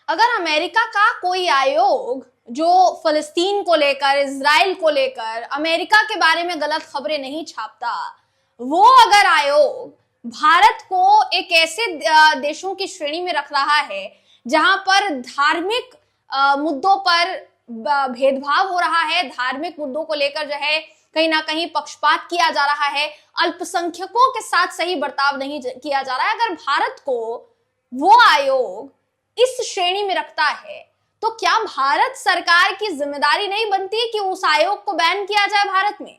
अगर अमेरिका का कोई आयोग जो फलस्तीन को लेकर, इजराइल को लेकर, अमेरिका के बारे में गलत खबरें नहीं छापता, वो अगर आयोग भारत को एक ऐसे देशों की श्रेणी में रख रहा है जहां पर धार्मिक मुद्दों पर भेदभाव हो रहा है, धार्मिक मुद्दों को लेकर जो है कहीं ना कहीं पक्षपात किया जा रहा है, अल्पसंख्यकों के साथ सही बर्ताव नहीं किया जा रहा है, अगर भारत को वो आयोग इस श्रेणी में रखता है तो क्या भारत सरकार की जिम्मेदारी नहीं बनती कि उस आयोग को बैन किया जाए भारत में?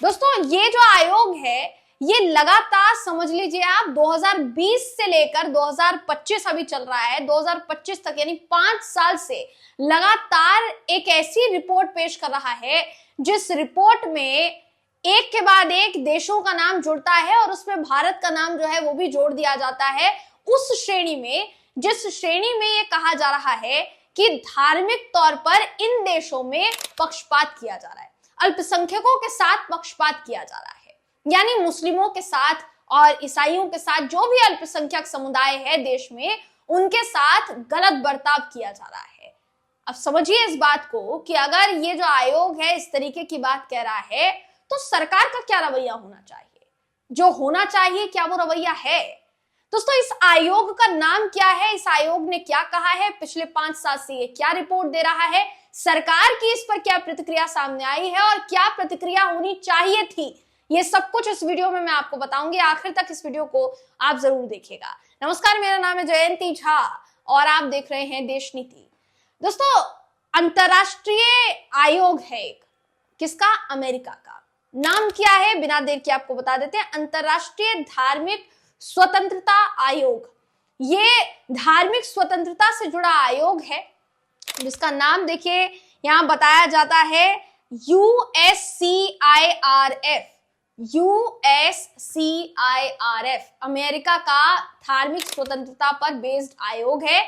दोस्तों, ये जो आयोग है ये लगातार समझ लीजिए आप 2020 से लेकर 2025 अभी चल रहा है, 2025 तक यानी 5 साल से लगातार एक ऐसी रिपोर्ट पेश कर रहा है जिस रिपोर्ट में एक के बाद एक देशों का नाम जुड़ता है और उसमें भारत का नाम जो है वो भी जोड़ दिया जाता है उस श्रेणी में जिस श्रेणी में ये कहा जा रहा है कि धार्मिक तौर पर इन देशों में पक्षपात किया जा रहा है, अल्पसंख्यकों के साथ पक्षपात किया जा रहा है, यानी मुस्लिमों के साथ और ईसाइयों के साथ जो भी अल्पसंख्यक समुदाय है देश में उनके साथ गलत बर्ताव किया जा रहा है। अब समझिए इस बात को कि अगर ये जो आयोग है इस तरीके की बात कह रहा है तो सरकार का क्या रवैया होना चाहिए, जो होना चाहिए क्या वो रवैया है? दोस्तों, इस आयोग का नाम क्या है, इस आयोग ने क्या कहा है, पिछले 5 साल से ये क्या रिपोर्ट दे रहा है, सरकार की इस पर क्या प्रतिक्रिया सामने आई है और क्या प्रतिक्रिया होनी चाहिए थी, ये सब कुछ इस वीडियो में मैं आपको बताऊंगी। आखिर तक इस वीडियो को आप जरूर देखिएगा। नमस्कार, मेरा नाम है जयंती झा और आप देख रहे हैं देश नीति। दोस्तों, अंतरराष्ट्रीय आयोग है एक, किसका? अमेरिका का। नाम क्या है बिना देर के आपको बता देते हैं, अंतरराष्ट्रीय धार्मिक स्वतंत्रता आयोग। ये धार्मिक स्वतंत्रता से जुड़ा आयोग है जिसका नाम देखिए यहां बताया जाता है USCIRF। USCIRF अमेरिका का धार्मिक स्वतंत्रता पर बेस्ड आयोग है।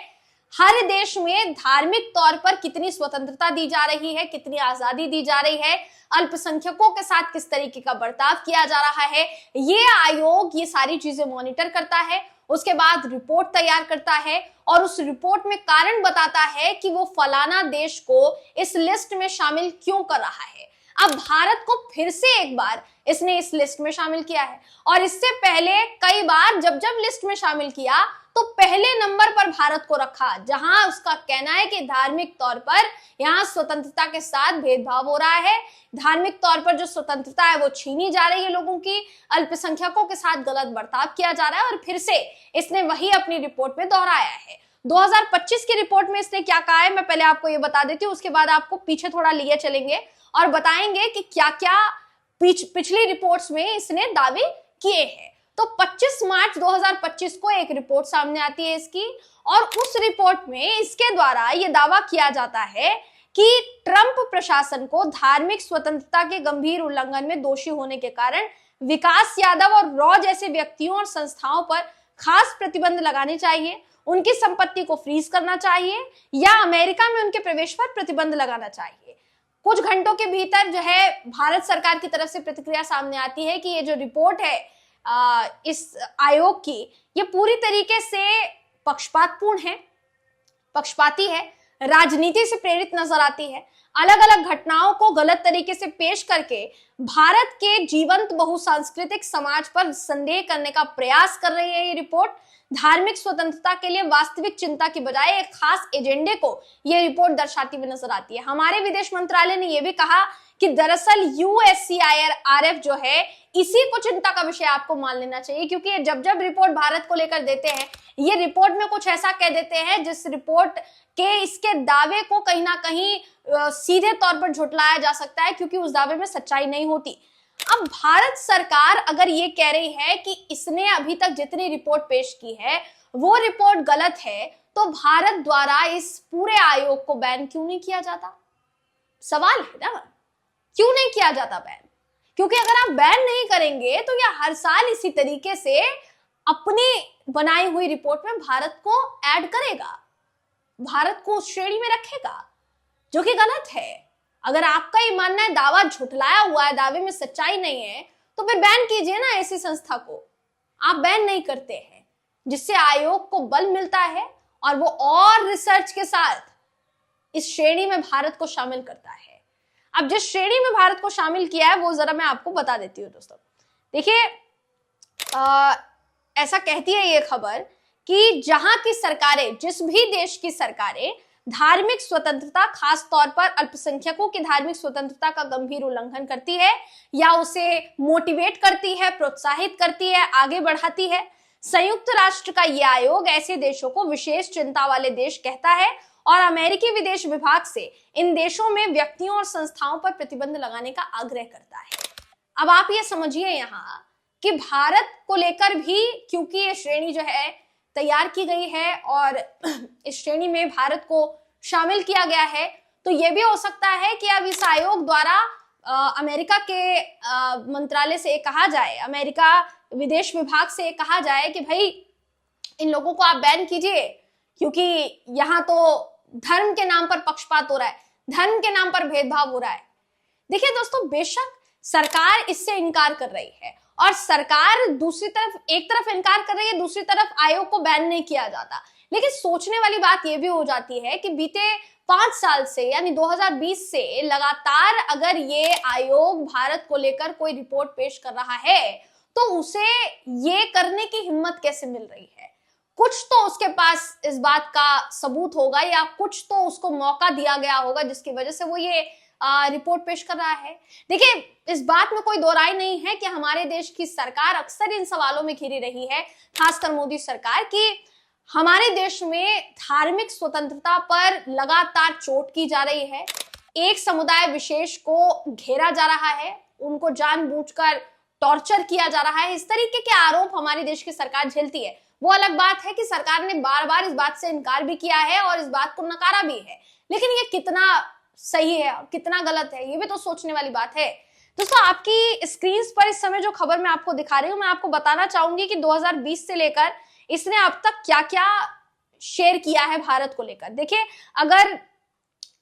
हर देश में धार्मिक तौर पर कितनी स्वतंत्रता दी जा रही है, कितनी आजादी दी जा रही है, अल्पसंख्यकों के साथ किस तरीके का बर्ताव किया जा रहा है, ये आयोग ये सारी चीजें मॉनिटर करता है, उसके बाद रिपोर्ट तैयार करता है और उस रिपोर्ट में कारण बताता है कि वो फलाना देश को इस लिस्ट में शामिल क्यों कर रहा है। अब भारत को फिर से एक बार इसने इस लिस्ट में शामिल किया है और इससे पहले कई बार जब जब लिस्ट में शामिल किया तो पहले नंबर पर भारत को रखा, जहां उसका कहना है कि धार्मिक तौर पर यहां स्वतंत्रता के साथ भेदभाव हो रहा है, धार्मिक तौर पर जो स्वतंत्रता है वो छीनी जा रही है लोगों की, अल्पसंख्यकों के साथ गलत बर्ताव किया जा रहा है। और फिर से इसने वही अपनी रिपोर्ट में दोहराया है। 2025 की रिपोर्ट में इसने क्या कहा है मैं पहले आपको ये बता देती हूँ, उसके बाद आपको पीछे थोड़ा लिए चलेंगे और बताएंगे कि क्या क्या पिछली रिपोर्ट्स में इसने दावे किए हैं। तो 25 मार्च 2025 को एक रिपोर्ट सामने आती है इसकी और उस रिपोर्ट में इसके द्वारा यह दावा किया जाता है कि ट्रंप प्रशासन को धार्मिक स्वतंत्रता के गंभीर उल्लंघन में दोषी होने के कारण विकास यादव और रॉ जैसे व्यक्तियों और संस्थाओं पर खास प्रतिबंध लगाने चाहिए, उनकी संपत्ति को फ्रीज करना चाहिए या अमेरिका में उनके प्रवेश पर प्रतिबंध लगाना चाहिए। कुछ घंटों के भीतर जो है भारत सरकार की तरफ से प्रतिक्रिया सामने आती है कि ये जो रिपोर्ट है इस आयोग की ये पूरी तरीके से पक्षपातपूर्ण है, पक्षपाती है, राजनीति से प्रेरित नजर आती है, अलग अलग घटनाओं को गलत तरीके से पेश करके भारत के जीवंत बहुसांस्कृतिक समाज पर संदेह करने का प्रयास कर रही है। ये रिपोर्ट धार्मिक स्वतंत्रता के लिए वास्तविक चिंता की बजाय एक खास एजेंडे को यह रिपोर्ट दर्शाती हुई नजर आती है। हमारे विदेश मंत्रालय ने यह भी कहा कि दरअसल USCIRF जो है इसी को चिंता का विषय आपको मान लेना चाहिए, क्योंकि जब जब रिपोर्ट भारत को लेकर देते हैं ये रिपोर्ट में कुछ ऐसा कह देते हैं जिस रिपोर्ट के इसके दावे को कहीं ना कहीं सीधे तौर पर झुटलाया जा सकता है, क्योंकि उस दावे में सच्चाई नहीं होती। अब भारत सरकार अगर ये कह रही है कि इसने अभी तक जितनी रिपोर्ट पेश की है वो रिपोर्ट गलत है, तो भारत द्वारा इस पूरे आयोग को बैन क्यों नहीं किया जाता? सवाल है ना, क्यों नहीं किया जाता बैन? क्योंकि अगर आप बैन नहीं करेंगे तो यह हर साल इसी तरीके से अपनी बनाई हुई रिपोर्ट में भारत को ऐड करेगा, भारत को उस श्रेणी में रखेगा, जो कि गलत है। अगर आपका ये मानना है दावा झुठलाया हुआ है, दावे में सच्चाई नहीं है, तो फिर बैन कीजिए ना ऐसी संस्था को। आप बैन नहीं करते हैं, जिससे आयोग को बल मिलता है और वो और रिसर्च के साथ इस श्रेणी में भारत को शामिल करता है। अब जिस श्रेणी में भारत को शामिल किया है वो जरा मैं आपको बता देती हूँ दोस्तों। देखिए, ऐसा कहती है ये खबर कि जहां की सरकारें, जिस भी देश की सरकारें धार्मिक स्वतंत्रता, खास तौर पर अल्पसंख्यकों की धार्मिक स्वतंत्रता का गंभीर उल्लंघन करती है या उसे मोटिवेट करती है, प्रोत्साहित करती है, आगे बढ़ाती है, संयुक्त राष्ट्र का यह आयोग ऐसे देशों को विशेष चिंता वाले देश कहता है और अमेरिकी विदेश विभाग से इन देशों में व्यक्तियों और संस्थाओं पर प्रतिबंध लगाने का आग्रह करता है। अब आप ये समझिए यहाँ कि भारत को लेकर भी, क्योंकि ये श्रेणी जो है तैयार की गई है और इस श्रेणी में भारत को शामिल किया गया है, तो ये भी हो सकता है कि अब इस आयोग द्वारा अमेरिका के मंत्रालय से कहा जाए, अमेरिका विदेश विभाग से कहा जाए कि भाई इन लोगों को आप बैन कीजिए, क्योंकि यहाँ तो धर्म के नाम पर पक्षपात हो रहा है, धर्म के नाम पर भेदभाव हो रहा है। देखिए दोस्तों, बेशक सरकार इससे इनकार कर रही है और सरकार दूसरी तरफ, एक तरफ इनकार कर रही है, दूसरी तरफ आयोग को बैन नहीं किया जाता। लेकिन सोचने वाली बात यह भी हो जाती है कि बीते 5 साल से, यानी 2020 से लगातार अगर ये आयोग भारत को लेकर कोई रिपोर्ट पेश कर रहा है तो उसे ये करने की हिम्मत कैसे मिल रही है? कुछ तो उसके पास इस बात का सबूत होगा या कुछ तो उसको मौका दिया गया होगा जिसकी वजह से वो ये रिपोर्ट पेश कर रहा है। देखिए, इस बात में कोई दो राय नहीं है कि हमारे देश की सरकार अक्सर इन सवालों में घिरी रही है, खासकर मोदी सरकार, कि हमारे देश में धार्मिक स्वतंत्रता पर लगातार चोट की जा रही है, एक समुदाय विशेष को घेरा जा रहा है, उनको जानबूझकर टॉर्चर किया जा रहा है। इस तरीके के आरोप हमारे देश की सरकार झेलती है। वो अलग बात है कि सरकार ने बार बार इस बात से इनकार भी किया है और इस बात को नकारा भी है, लेकिन ये कितना सही है, कितना गलत है, ये भी तो सोचने वाली बात है। दोस्तों, आपकी स्क्रीन पर इस समय जो खबर मैं आपको दिखा रही हूं, मैं आपको बताना चाहूंगी कि 2020 से लेकर इसने अब तक क्या क्या शेयर किया है भारत को लेकर। देखिए, अगर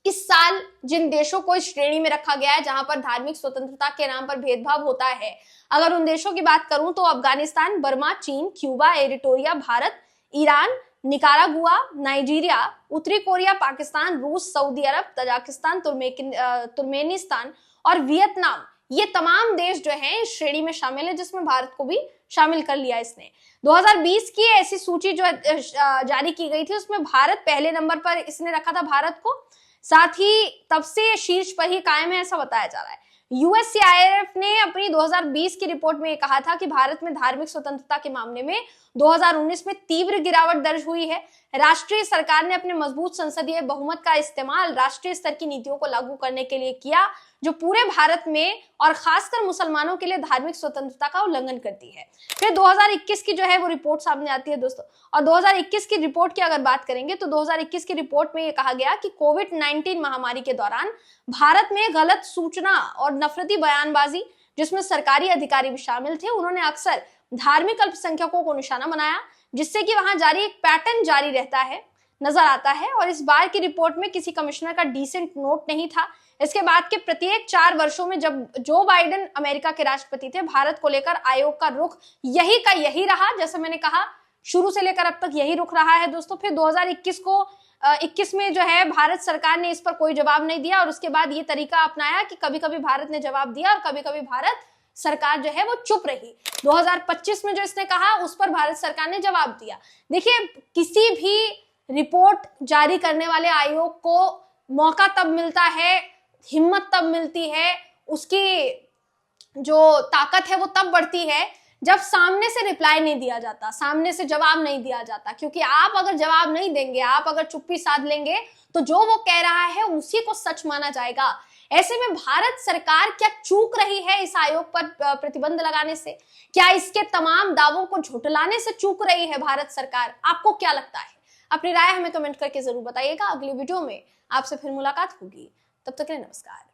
इस साल जिन देशों को इस श्रेणी में रखा गया है जहां पर धार्मिक स्वतंत्रता के नाम पर भेदभाव होता है, अगर उन देशों की बात करूं तो अफगानिस्तान, बर्मा, चीन, Cuba, Eritrea, Bharat, Iran, Nicaragua, Nigeria, उत्तरी कोरिया, पाकिस्तान, रूस, सऊदी अरब, तजाकिस्तान, तुर्कमेनिस्तान और वियतनाम, ये तमाम देश जो हैं इस श्रेणी में शामिल है, जिसमें भारत को भी शामिल कर लिया इसने। 2020 की ऐसी सूची जो जारी की गई थी उसमें भारत पहले नंबर पर इसने रखा था भारत को, साथ ही तब से शीर्ष पर ही कायम है ऐसा बताया जा रहा है। यूएससीआईएफ ने अपनी 2020 की रिपोर्ट में कहा था कि भारत में धार्मिक स्वतंत्रता के मामले में 2019 में तीव्र गिरावट दर्ज हुई है। राष्ट्रीय सरकार ने अपने मजबूत संसदीय बहुमत का इस्तेमाल राष्ट्रीय स्तर की नीतियों को लागू करने के लिए किया, जो पूरे भारत में और खासकर मुसलमानों के लिए धार्मिक स्वतंत्रता का उल्लंघन करती है। फिर 2021 की जो है वो रिपोर्ट सामने आती है दोस्तों, और 2021 की रिपोर्ट की अगर बात करेंगे तो 2021 की रिपोर्ट में ये कहा गया कि कोविड-19 महामारी के दौरान भारत में गलत सूचना और नफरती बयानबाजी, जिसमें सरकारी अधिकारी भी शामिल थे, उन्होंने अक्सर धार्मिक अल्पसंख्यकों को निशाना बनाया, जिससे कि वहां जारी एक पैटर्न जारी रहता है, नजर आता है। और इस बार की रिपोर्ट में किसी कमिश्नर का डिसेंट नोट नहीं था। इसके बाद के प्रत्येक 4 वर्षों में जब जो बाइडेन अमेरिका के राष्ट्रपति थे, भारत को लेकर आयोग का रुख यही का यही रहा। जैसे मैंने कहा, शुरू से लेकर अब तक यही रुख रहा है दोस्तों। फिर 2021 में जो है भारत सरकार ने इस पर कोई जवाब नहीं दिया और उसके बाद ये तरीका अपनाया कि कभी कभी भारत ने जवाब दिया और कभी कभी भारत सरकार जो है वो चुप रही। 2025 में जो इसने कहा उस पर भारत सरकार ने जवाब दिया। देखिए, किसी भी रिपोर्ट जारी करने वाले आयोग को मौका तब मिलता है, हिम्मत तब मिलती है, उसकी जो ताकत है वो तब बढ़ती है जब सामने से रिप्लाई नहीं दिया जाता, सामने से जवाब नहीं दिया जाता। क्योंकि आप अगर जवाब नहीं देंगे, आप अगर चुप्पी साध लेंगे, तो जो वो कह रहा है उसी को सच माना जाएगा। ऐसे में भारत सरकार क्या चूक रही है इस आयोग पर प्रतिबंध लगाने से? क्या इसके तमाम दावों को झुठलाने से चूक रही है भारत सरकार? आपको क्या लगता है? अपनी राय हमें कमेंट करके जरूर बताइएगा। अगली वीडियो में आपसे फिर मुलाकात होगी, तब तक के लिए नमस्कार।